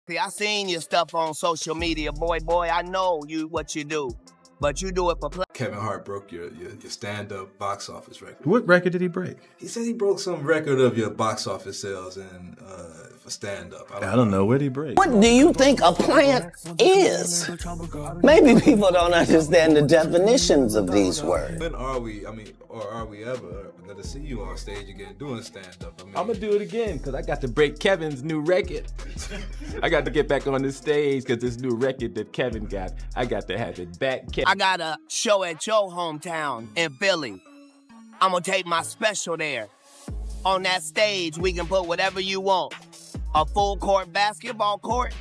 See, I seen your stuff on social media, boy. I know what you do, but you do it for play. Kevin Hart broke your stand-up box office record. What record did he break? He said he broke some record of your box office sales for stand-up. I don't know. What did he break? What do you think a plant is? Maybe people don't understand the definitions of these words. When are we, or are we ever going to see you on stage again doing stand-up? I'm going to do it again because I got to break Kevin's new record. I got to get back on the stage because this new record that Kevin got, I got to have it back. I got a show at your hometown in Philly. I'm going to take my special there. On that stage, we can put whatever you want. A full court basketball court,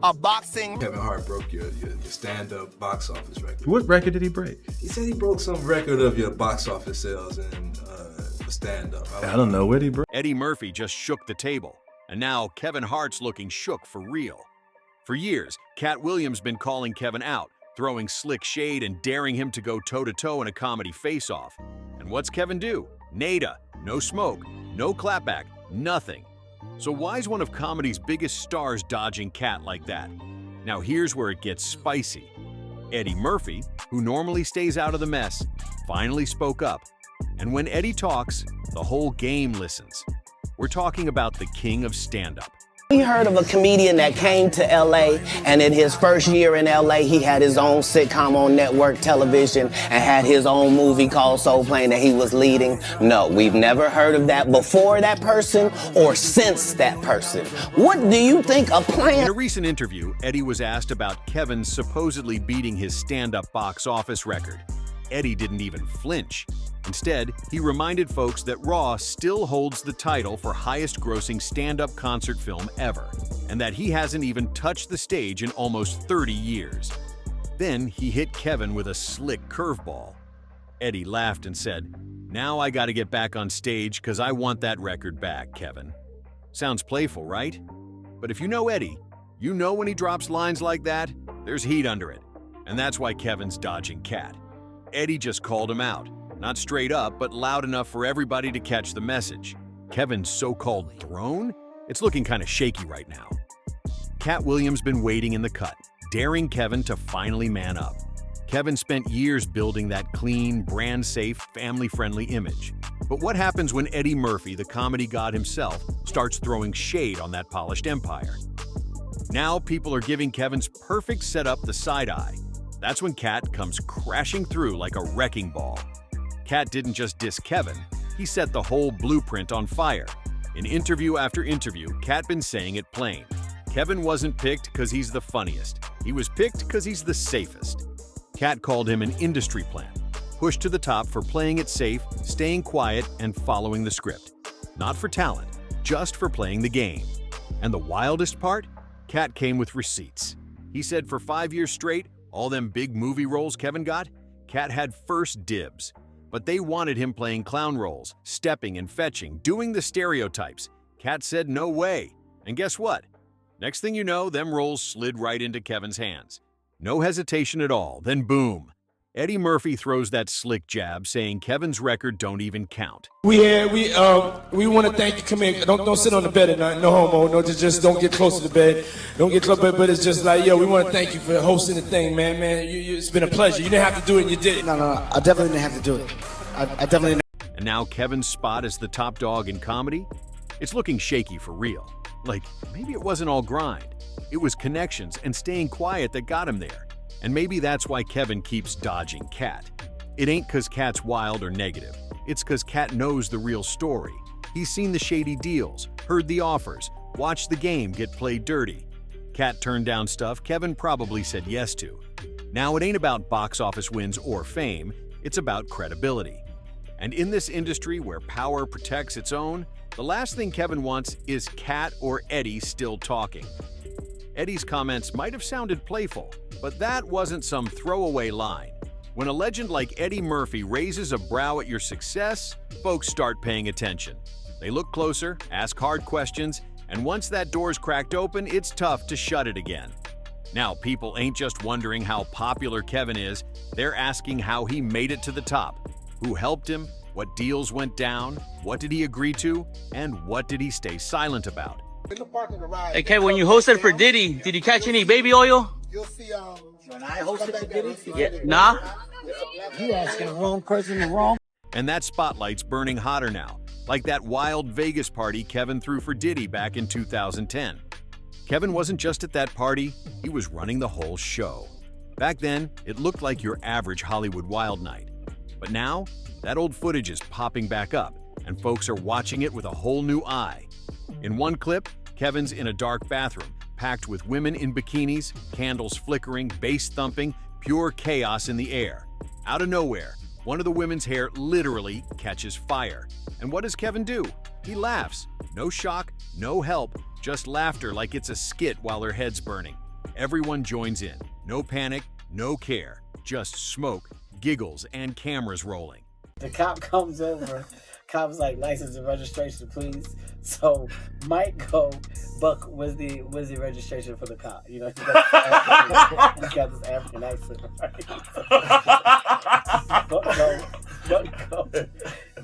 a boxing. Kevin Hart broke your stand-up box office record. What record did he break? He said he broke some record of your box office sales for stand-up. I don't know. What did he break? Eddie Murphy just shook the table, and now Kevin Hart's looking shook for real. For years, Katt Williams been calling Kevin out, throwing slick shade and daring him to go toe-to-toe in a comedy face-off. And what's Kevin do? Nada. No smoke, no clapback, nothing. So why's one of comedy's biggest stars dodging Katt like that? Now here's where it gets spicy. Eddie Murphy, who normally stays out of the mess, finally spoke up. And when Eddie talks, the whole game listens. We're talking about the king of stand-up. We heard of a comedian that came to LA, and in his first year in LA, he had his own sitcom on network television and had his own movie called Soul Plane that he was leading. No, we've never heard of that before that person or since that person. What do you think a plan? In a recent interview, Eddie was asked about Kevin supposedly beating his stand-up box office record. Eddie didn't even flinch. Instead, he reminded folks that Raw still holds the title for highest-grossing stand-up concert film ever, and that he hasn't even touched the stage in almost 30 years. Then he hit Kevin with a slick curveball. Eddie laughed and said, "Now I gotta get back on stage because I want that record back, Kevin." Sounds playful, right? But if you know Eddie, you know when he drops lines like that, there's heat under it. And that's why Kevin's dodging Katt. Eddie just called him out. Not straight up, but loud enough for everybody to catch the message. Kevin's so-called throne? It's looking kind of shaky right now. Katt Williams been waiting in the cut, daring Kevin to finally man up. Kevin spent years building that clean, brand-safe, family-friendly image. But what happens when Eddie Murphy, the comedy god himself, starts throwing shade on that polished empire? Now people are giving Kevin's perfect setup the side eye. That's when Katt comes crashing through like a wrecking ball. Katt didn't just diss Kevin, he set the whole blueprint on fire. In interview after interview, Katt been saying it plain. Kevin wasn't picked because he's the funniest. He was picked because he's the safest. Katt called him an industry plant, pushed to the top for playing it safe, staying quiet, and following the script. Not for talent, just for playing the game. And the wildest part? Katt came with receipts. He said for 5 years straight, all them big movie roles Kevin got, Katt had first dibs. But they wanted him playing clown roles, stepping and fetching, doing the stereotypes. Katt said no way. And guess what? Next thing you know, them roles slid right into Kevin's hands. No hesitation at all, then boom. Eddie Murphy throws that slick jab saying Kevin's record don't even count. We want to thank you. Come here. Don't sit on the bed at night. No homo. No, just don't get close to the bed. Don't get close. But it's just like, yo, we want to thank you for hosting the thing, man. It's been a pleasure. You didn't have to do it, and you did it. No. I definitely didn't have to do it. I definitely didn't. And now Kevin's spot as the top dog in comedy? It's looking shaky for real. Like, maybe it wasn't all grind. It was connections and staying quiet that got him there. And maybe that's why Kevin keeps dodging Katt. It ain't because Katt's wild or negative. It's because Katt knows the real story. He's seen the shady deals, heard the offers, watched the game get played dirty. Katt turned down stuff Kevin probably said yes to. Now it ain't about box office wins or fame, it's about credibility. And in this industry where power protects its own, the last thing Kevin wants is Katt or Eddie still talking. Eddie's comments might have sounded playful, but that wasn't some throwaway line. When a legend like Eddie Murphy raises a brow at your success, folks start paying attention. They look closer, ask hard questions, and once that door's cracked open, it's tough to shut it again. Now, people ain't just wondering how popular Kevin is, they're asking how he made it to the top. Who helped him? What deals went down? What did he agree to? And what did he stay silent about? Hey, Kevin, when you hosted for Diddy, did you catch any baby oil? When I hosted for Diddy? Yeah. Nah? You asking the wrong person the wrong. And that spotlight's burning hotter now, like that wild Vegas party Kevin threw for Diddy back in 2010. Kevin wasn't just at that party, he was running the whole show. Back then, it looked like your average Hollywood wild night. But now, that old footage is popping back up, and folks are watching it with a whole new eye. In one clip, Kevin's in a dark bathroom, packed with women in bikinis, candles flickering, bass thumping, pure chaos in the air. Out of nowhere, one of the women's hair literally catches fire. And what does Kevin do? He laughs. No shock, no help, just laughter like it's a skit while her head's burning. Everyone joins in. No panic, no care. Just smoke, giggles, and cameras rolling. The cop comes over. Cop's like, license and registration, please. So Mike go, Buck, where's the registration for the cop? You know, he's got this African accent, right? Buck go. Man,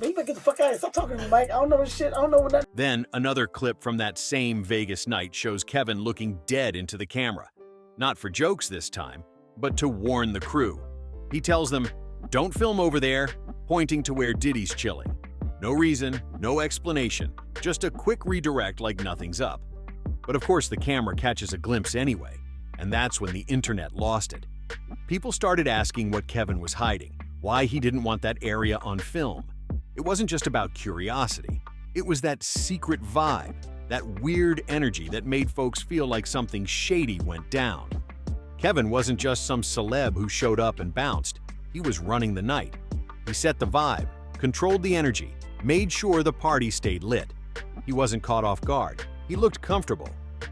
you better get the fuck out of here. Stop talking to me, Mike. I don't know this shit. I don't know what that. Then another clip from that same Vegas night shows Kevin looking dead into the camera. Not for jokes this time, but to warn the crew. He tells them, "Don't film over there," pointing to where Diddy's chilling. No reason, no explanation, just a quick redirect like nothing's up. But of course the camera catches a glimpse anyway, and that's when the internet lost it. People started asking what Kevin was hiding, why he didn't want that area on film. It wasn't just about curiosity, it was that secret vibe, that weird energy that made folks feel like something shady went down. Kevin wasn't just some celeb who showed up and bounced, he was running the night. He set the vibe, controlled the energy, made sure the party stayed lit. He wasn't caught off guard. He looked comfortable.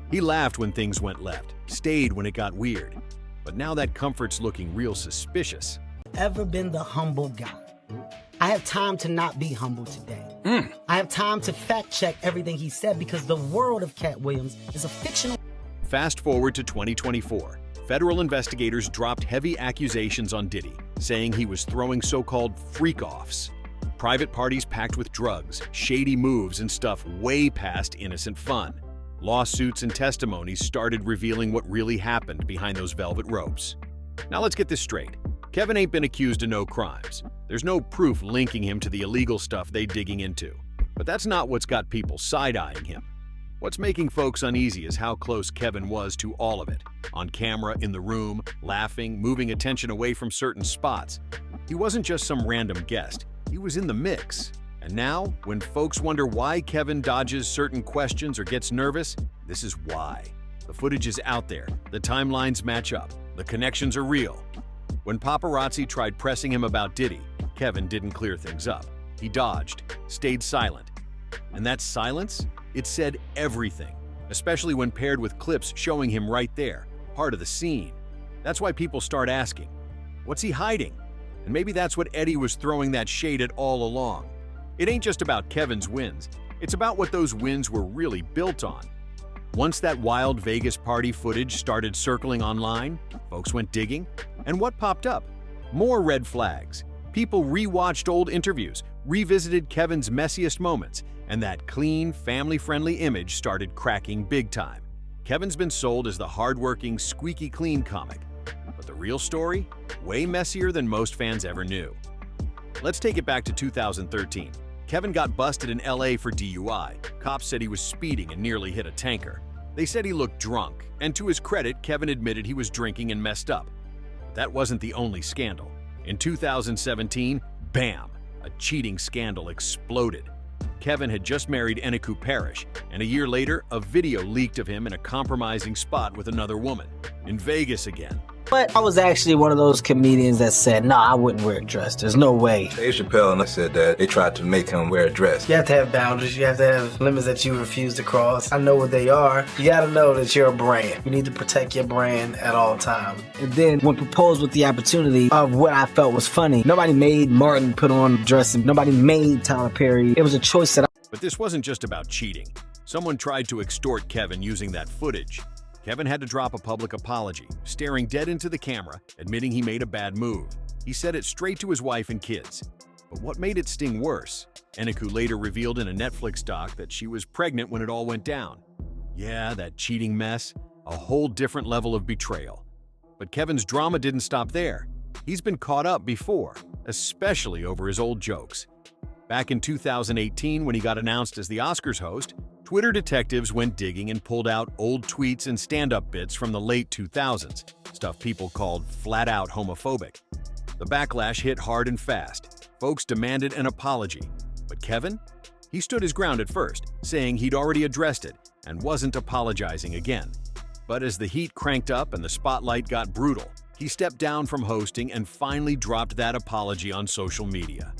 He laughed when things went left, stayed when it got weird. But now that comfort's looking real suspicious. Ever been the humble guy? I have time to not be humble today. I have time to fact check everything he said because the world of Katt Williams is a fictional. Fast forward to 2024. Federal investigators dropped heavy accusations on Diddy, saying he was throwing so-called freak-offs. Private parties packed with drugs, shady moves, and stuff way past innocent fun. Lawsuits and testimonies started revealing what really happened behind those velvet ropes. Now let's get this straight. Kevin ain't been accused of no crimes. There's no proof linking him to the illegal stuff they're digging into. But that's not what's got people side-eyeing him. What's making folks uneasy is how close Kevin was to all of it. On camera, in the room, laughing, moving attention away from certain spots. He wasn't just some random guest. He was in the mix. And now, when folks wonder why Kevin dodges certain questions or gets nervous, this is why. The footage is out there, the timelines match up, the connections are real. When paparazzi tried pressing him about Diddy, Kevin didn't clear things up. He dodged, stayed silent. And that silence? It said everything, especially when paired with clips showing him right there, part of the scene. That's why people start asking, what's he hiding? And maybe that's what Eddie was throwing that shade at all along. It ain't just about Kevin's wins, it's about what those wins were really built on. Once that wild Vegas party footage started circling online, folks went digging, and what popped up? More red flags. People rewatched old interviews, revisited Kevin's messiest moments, and that clean, family-friendly image started cracking big time. Kevin's been sold as the hardworking, squeaky clean comic. But the real story? Way messier than most fans ever knew. Let's take it back to 2013. Kevin got busted in LA for DUI. Cops said he was speeding and nearly hit a tanker. They said he looked drunk, and to his credit, Kevin admitted he was drinking and messed up. But that wasn't the only scandal. In 2017, bam, a cheating scandal exploded. Kevin had just married Eniku Parrish, and a year later, a video leaked of him in a compromising spot with another woman. In Vegas again. But I was actually one of those comedians that said, no, I wouldn't wear a dress. There's no way. Dave Chappelle and I said that they tried to make him wear a dress. You have to have boundaries. You have to have limits that you refuse to cross. I know what they are. You got to know that you're a brand. You need to protect your brand at all times. And then when proposed with the opportunity of what I felt was funny, nobody made Martin put on a dress and nobody made Tyler Perry. It was a choice that But this wasn't just about cheating. Someone tried to extort Kevin using that footage. Kevin had to drop a public apology, staring dead into the camera, admitting he made a bad move. He said it straight to his wife and kids. But what made it sting worse? Eniku later revealed in a Netflix doc that she was pregnant when it all went down. Yeah, that cheating mess, a whole different level of betrayal. But Kevin's drama didn't stop there. He's been caught up before, especially over his old jokes. Back in 2018, when he got announced as the Oscars host, Twitter detectives went digging and pulled out old tweets and stand-up bits from the late 2000s, stuff people called flat-out homophobic. The backlash hit hard and fast. Folks demanded an apology. But Kevin? He stood his ground at first, saying he'd already addressed it and wasn't apologizing again. But as the heat cranked up and the spotlight got brutal, he stepped down from hosting and finally dropped that apology on social media.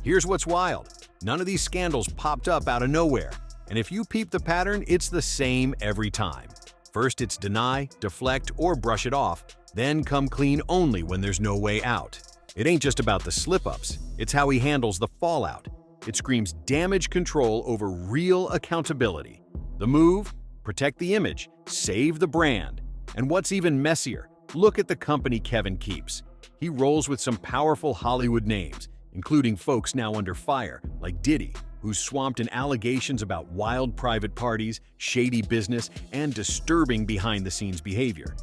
Here's what's wild. None of these scandals popped up out of nowhere. And if you peep the pattern, it's the same every time. First, it's deny, deflect, or brush it off, then come clean only when there's no way out. It ain't just about the slip-ups, it's how he handles the fallout. It screams damage control over real accountability. The move? Protect the image, save the brand. And what's even messier, look at the company Kevin keeps. He rolls with some powerful Hollywood names, including folks now under fire like Diddy, who's swamped in allegations about wild private parties, shady business, and disturbing behind-the-scenes behavior.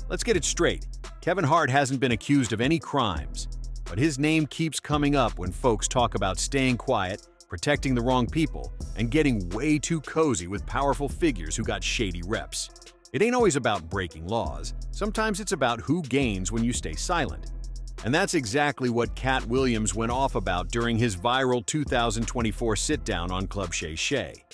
Let's get it straight. Kevin Hart hasn't been accused of any crimes, but his name keeps coming up when folks talk about staying quiet, protecting the wrong people, and getting way too cozy with powerful figures who got shady reps. It ain't always about breaking laws. Sometimes it's about who gains when you stay silent. And that's exactly what Katt Williams went off about during his viral 2024 sit-down on Club Shay Shay.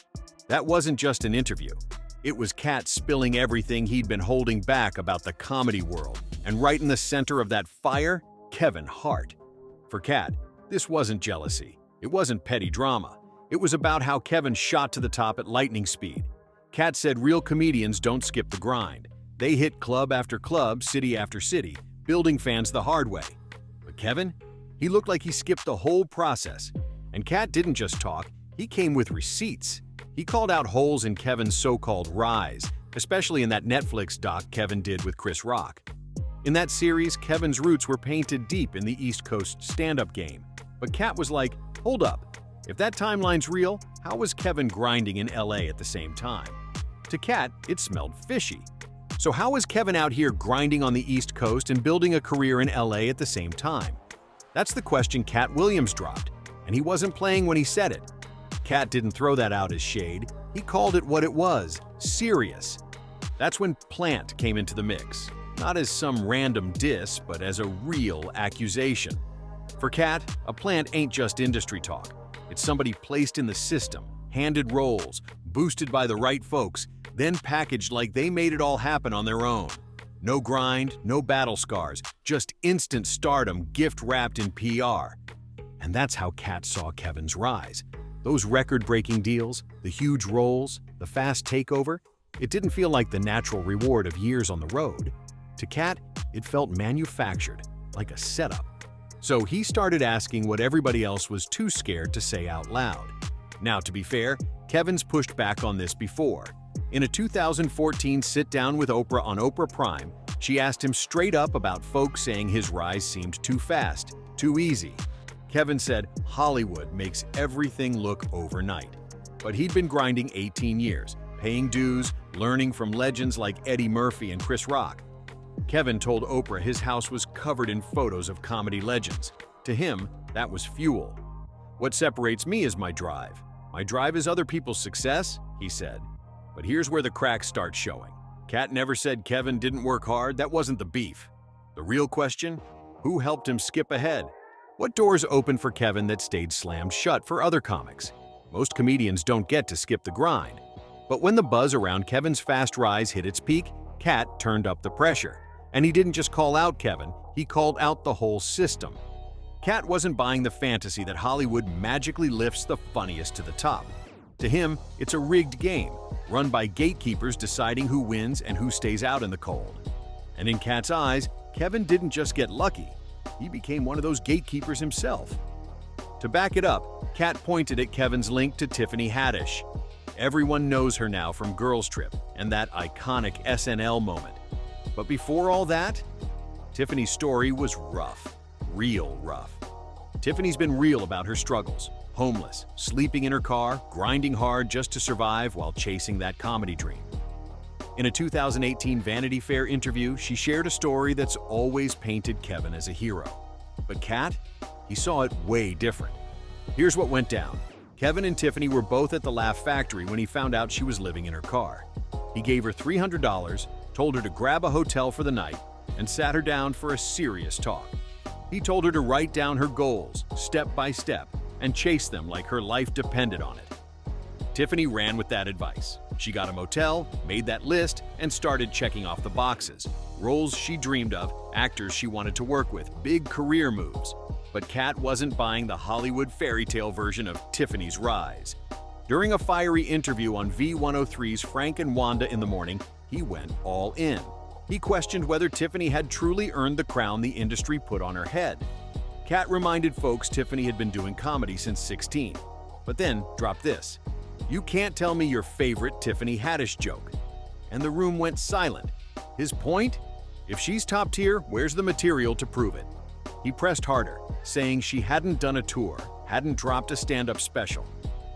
That wasn't just an interview. It was Katt spilling everything he'd been holding back about the comedy world, and right in the center of that fire, Kevin Hart. For Katt, this wasn't jealousy. It wasn't petty drama. It was about how Kevin shot to the top at lightning speed. Katt said real comedians don't skip the grind. They hit club after club, city after city, building fans the hard way. But Kevin? He looked like he skipped the whole process. And Katt didn't just talk, he came with receipts. He called out holes in Kevin's so-called rise, especially in that Netflix doc Kevin did with Chris Rock. In that series, Kevin's roots were painted deep in the East Coast stand-up game. But Katt was like, hold up, if that timeline's real, how was Kevin grinding in LA at the same time? To Katt, it smelled fishy. So how was Kevin out here grinding on the East Coast and building a career in LA at the same time? That's the question Katt Williams dropped, and he wasn't playing when he said it. Katt didn't throw that out as shade, he called it what it was, serious. That's when plant came into the mix, not as some random diss, but as a real accusation. For Katt, a plant ain't just industry talk. It's somebody placed in the system, handed roles, boosted by the right folks, then packaged like they made it all happen on their own. No grind, no battle scars, just instant stardom gift-wrapped in PR. And that's how Katt saw Kevin's rise. Those record-breaking deals, the huge roles, the fast takeover, it didn't feel like the natural reward of years on the road. To Katt, it felt manufactured, like a setup. So he started asking what everybody else was too scared to say out loud. Now, to be fair, Kevin's pushed back on this before. In a 2014 sit-down with Oprah on Oprah Prime, she asked him straight up about folks saying his rise seemed too fast, too easy. Kevin said Hollywood makes everything look overnight. But he'd been grinding 18 years, paying dues, learning from legends like Eddie Murphy and Chris Rock. Kevin told Oprah his house was covered in photos of comedy legends. To him, that was fuel. What separates me is my drive. My drive is other people's success, he said. But here's where the cracks start showing. Katt never said Kevin didn't work hard, that wasn't the beef. The real question? Who helped him skip ahead? What doors opened for Kevin that stayed slammed shut for other comics? Most comedians don't get to skip the grind. But when the buzz around Kevin's fast rise hit its peak, Katt turned up the pressure. And he didn't just call out Kevin, he called out the whole system. Katt wasn't buying the fantasy that Hollywood magically lifts the funniest to the top. To him, it's a rigged game, run by gatekeepers deciding who wins and who stays out in the cold. And in Katt's eyes, Kevin didn't just get lucky, he became one of those gatekeepers himself. To back it up, Katt pointed at Kevin's link to Tiffany Haddish. Everyone knows her now from Girls Trip and that iconic SNL moment. But before all that, Tiffany's story was rough, real rough. Tiffany's been real about her struggles. homeless, sleeping in her car, grinding hard just to survive while chasing that comedy dream. In a 2018 Vanity Fair interview, she shared a story that's always painted Kevin as a hero. But Katt, he saw it way different. Here's what went down. Kevin and Tiffany were both at the Laugh Factory when he found out she was living in her car. He gave her $300, told her to grab a hotel for the night, and sat her down for a serious talk. He told her to write down her goals, step by step, and chase them like her life depended on it. Tiffany ran with that advice. She got a motel, made that list, and started checking off the boxes. Roles she dreamed of, actors she wanted to work with, big career moves. But Katt wasn't buying the Hollywood fairy tale version of Tiffany's rise. During a fiery interview on V103's Frank and Wanda in the Morning, he went all in. He questioned whether Tiffany had truly earned the crown the industry put on her head. Katt reminded folks Tiffany had been doing comedy since 16, but then dropped this: "You can't tell me your favorite Tiffany Haddish joke." And the room went silent. His point? If she's top tier, where's the material to prove it? He pressed harder, saying she hadn't done a tour, hadn't dropped a stand-up special.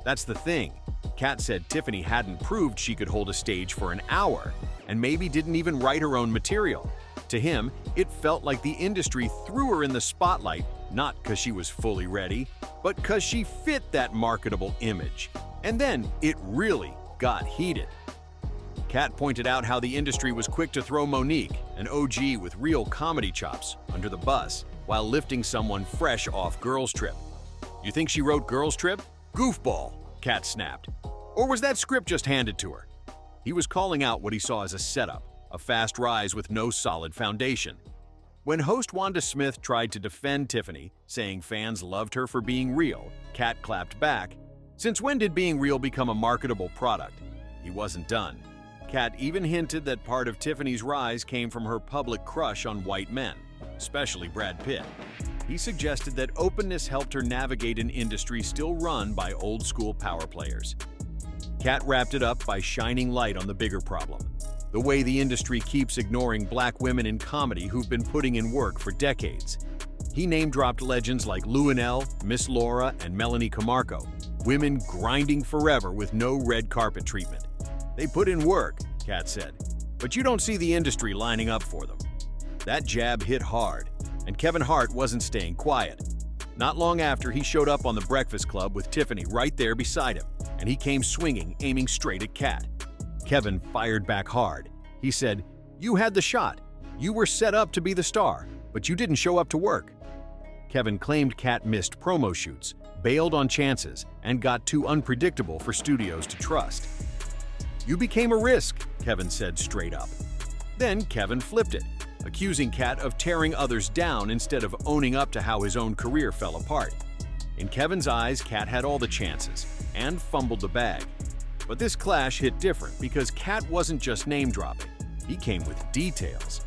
That's the thing. Katt said Tiffany hadn't proved she could hold a stage for an hour, and maybe didn't even write her own material. To him, it felt like the industry threw her in the spotlight, not because she was fully ready, but because she fit that marketable image. And then it really got heated. Katt pointed out how the industry was quick to throw Monique, an OG with real comedy chops, under the bus while lifting someone fresh off Girls Trip. "You think she wrote Girls Trip? Goofball," Katt snapped. Or was that script just handed to her? He was calling out what he saw as a setup, a fast rise with no solid foundation. When host Wanda Smith tried to defend Tiffany, saying fans loved her for being real, Katt clapped back, "Since when did being real become a marketable product?" He wasn't done. Katt even hinted that part of Tiffany's rise came from her public crush on white men, especially Brad Pitt. He suggested that openness helped her navigate an industry still run by old-school power players. Katt wrapped it up by shining light on the bigger problem: the way the industry keeps ignoring black women in comedy who've been putting in work for decades. He name-dropped legends like Luenell, Miss Laura, and Melanie Camarco, women grinding forever with no red carpet treatment. "They put in work," Katt said, "but you don't see the industry lining up for them." That jab hit hard, and Kevin Hart wasn't staying quiet. Not long after, he showed up on The Breakfast Club with Tiffany right there beside him, and he came swinging, aiming straight at Katt. Kevin fired back hard. He said, "You had the shot. You were set up to be the star, but you didn't show up to work." Kevin claimed Katt missed promo shoots, bailed on chances, and got too unpredictable for studios to trust. "You became a risk," Kevin said straight up. Then Kevin flipped it, accusing Katt of tearing others down instead of owning up to how his own career fell apart. In Kevin's eyes, Katt had all the chances and fumbled the bag. But this clash hit different because Katt wasn't just name-dropping. He came with details.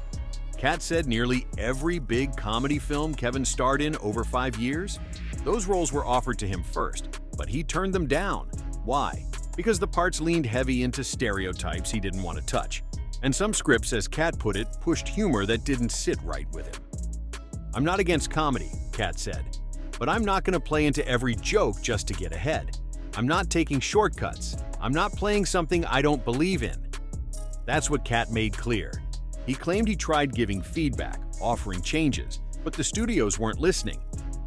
Katt said nearly every big comedy film Kevin starred in over 5 years, those roles were offered to him first, but he turned them down. Why? Because the parts leaned heavy into stereotypes he didn't want to touch. And some scripts, as Katt put it, pushed humor that didn't sit right with him. "I'm not against comedy," Katt said, "but I'm not going to play into every joke just to get ahead. I'm not taking shortcuts. I'm not playing something I don't believe in." That's what Katt made clear. He claimed he tried giving feedback, offering changes, but the studios weren't listening.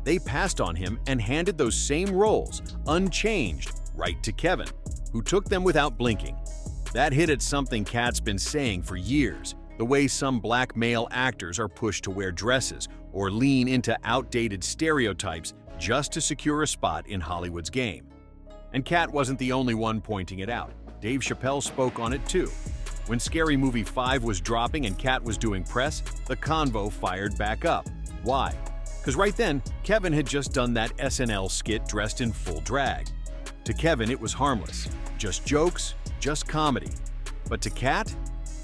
They passed on him and handed those same roles, unchanged, right to Kevin, who took them without blinking. That hit at something Katt's been saying for years, the way some black male actors are pushed to wear dresses or lean into outdated stereotypes just to secure a spot in Hollywood's game. And Katt wasn't the only one pointing it out. Dave Chappelle spoke on it too. When Scary Movie 5 was dropping and Katt was doing press, the convo fired back up. Why? Because right then, Kevin had just done that SNL skit dressed in full drag. To Kevin, it was harmless. Just jokes, just comedy. But to Katt,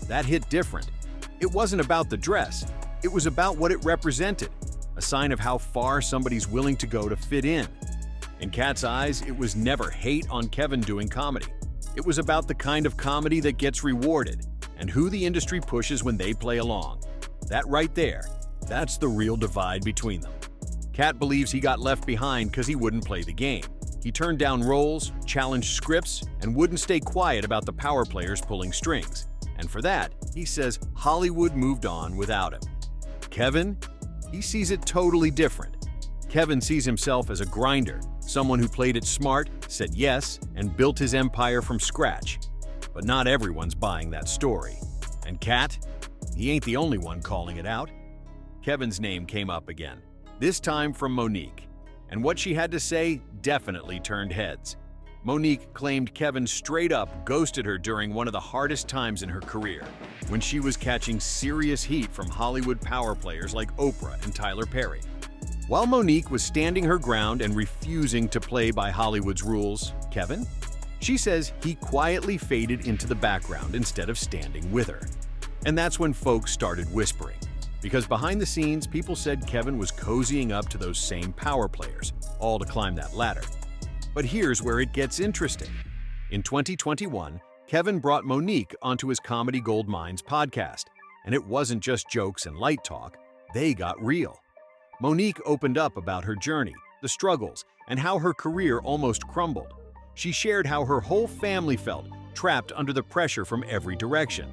that hit different. It wasn't about the dress. It was about what it represented, a sign of how far somebody's willing to go to fit in. In Katt's eyes, it was never hate on Kevin doing comedy. It was about the kind of comedy that gets rewarded and who the industry pushes when they play along. That right there, that's the real divide between them. Katt believes he got left behind because he wouldn't play the game. He turned down roles, challenged scripts, and wouldn't stay quiet about the power players pulling strings. And for that, he says Hollywood moved on without him. Kevin? He sees it totally different. Kevin sees himself as a grinder, someone who played it smart, said yes, and built his empire from scratch. But not everyone's buying that story. And Katt? He ain't the only one calling it out. Kevin's name came up again, this time from Monique. And what she had to say definitely turned heads. Monique claimed Kevin straight up ghosted her during one of the hardest times in her career, when she was catching serious heat from Hollywood power players like Oprah and Tyler Perry. While Monique was standing her ground and refusing to play by Hollywood's rules, Kevin? She says he quietly faded into the background instead of standing with her. And that's when folks started whispering. Because behind the scenes, people said Kevin was cozying up to those same power players, all to climb that ladder. But here's where it gets interesting. In 2021, Kevin brought Monique onto his Comedy Gold Mines podcast. And it wasn't just jokes and light talk, they got real. Monique opened up about her journey, the struggles, and how her career almost crumbled. She shared how her whole family felt, trapped under the pressure from every direction.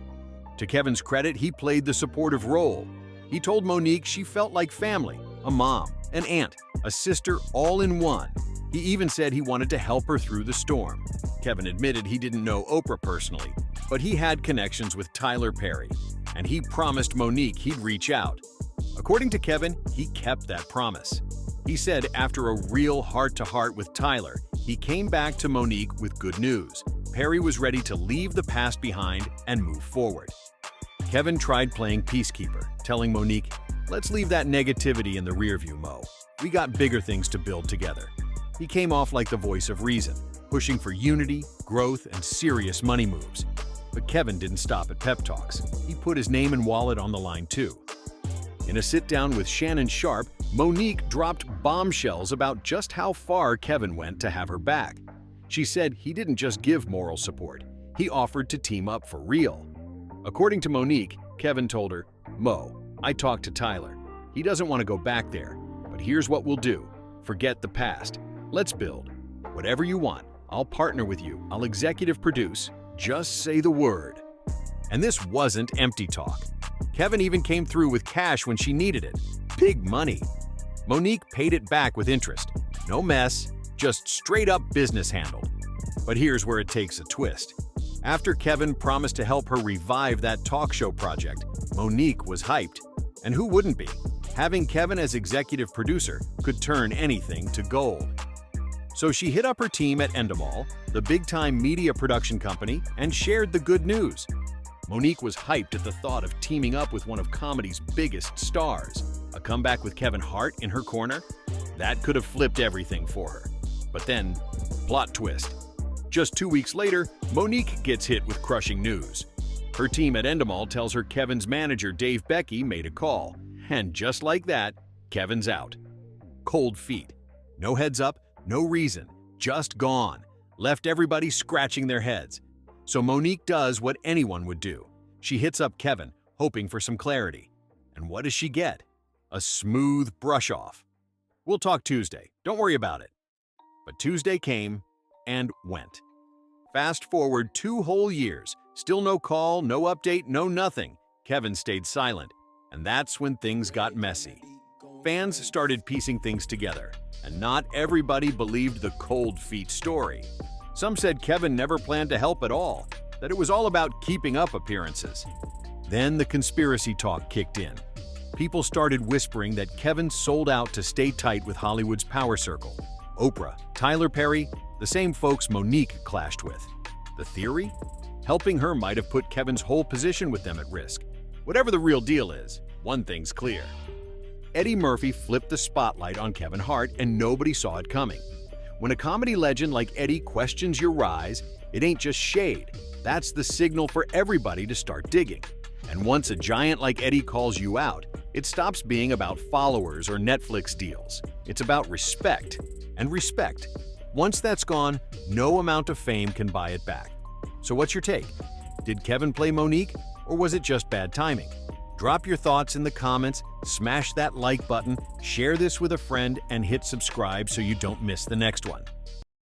To Kevin's credit, he played the supportive role. He told Monique she felt like family, a mom, an aunt, a sister, all in one. He even said he wanted to help her through the storm. Kevin admitted he didn't know Oprah personally, but he had connections with Tyler Perry, and he promised Monique he'd reach out. According to Kevin, he kept that promise. He said after a real heart-to-heart with Tyler, he came back to Monique with good news. Perry was ready to leave the past behind and move forward. Kevin tried playing peacekeeper, telling Monique, "Let's leave that negativity in the rearview, Mo. We got bigger things to build together." He came off like the voice of reason, pushing for unity, growth, and serious money moves. But Kevin didn't stop at pep talks. He put his name and wallet on the line too. In a sit-down with Shannon Sharpe, Monique dropped bombshells about just how far Kevin went to have her back. She said he didn't just give moral support, he offered to team up for real. According to Monique, Kevin told her, "Mo, I talked to Tyler. He doesn't want to go back there, but here's what we'll do. Forget the past. Let's build. Whatever you want, I'll partner with you. I'll executive produce. Just say the word." And this wasn't empty talk. Kevin even came through with cash when she needed it. Big money. Monique paid it back with interest. No mess, just straight up business handled. But here's where it takes a twist. After Kevin promised to help her revive that talk show project, Monique was hyped. And who wouldn't be? Having Kevin as executive producer could turn anything to gold. So she hit up her team at Endemol, the big-time media production company, and shared the good news. Monique was hyped at the thought of teaming up with one of comedy's biggest stars. A comeback with Kevin Hart in her corner? That could have flipped everything for her. But then, plot twist. Just 2 weeks later, Monique gets hit with crushing news. Her team at Endemol tells her Kevin's manager, Dave Becky, made a call. And just like that, Kevin's out. Cold feet. No heads up, no reason. Just gone. Left everybody scratching their heads. So Monique does what anyone would do. She hits up Kevin, hoping for some clarity. And what does she get? A smooth brush off. We'll talk Tuesday. Don't worry about it. But Tuesday came and went. Fast forward 2 whole years. Still no call, no update, no nothing. Kevin stayed silent. And that's when things got messy. Fans started piecing things together. And not everybody believed the cold feet story. Some said Kevin never planned to help at all, that it was all about keeping up appearances. Then the conspiracy talk kicked in. People started whispering that Kevin sold out to stay tight with Hollywood's power circle. Oprah, Tyler Perry, the same folks Monique clashed with. The theory? Helping her might have put Kevin's whole position with them at risk. Whatever the real deal is, one thing's clear. Eddie Murphy flipped the spotlight on Kevin Hart and nobody saw it coming. When a comedy legend like Eddie questions your rise, it ain't just shade. That's the signal for everybody to start digging. And once a giant like Eddie calls you out, it stops being about followers or Netflix deals. It's about respect. And respect. Once that's gone, no amount of fame can buy it back. So what's your take? Did Kevin play Monique, or was it just bad timing? Drop your thoughts in the comments, smash that like button, share this with a friend, and hit subscribe so you don't miss the next one.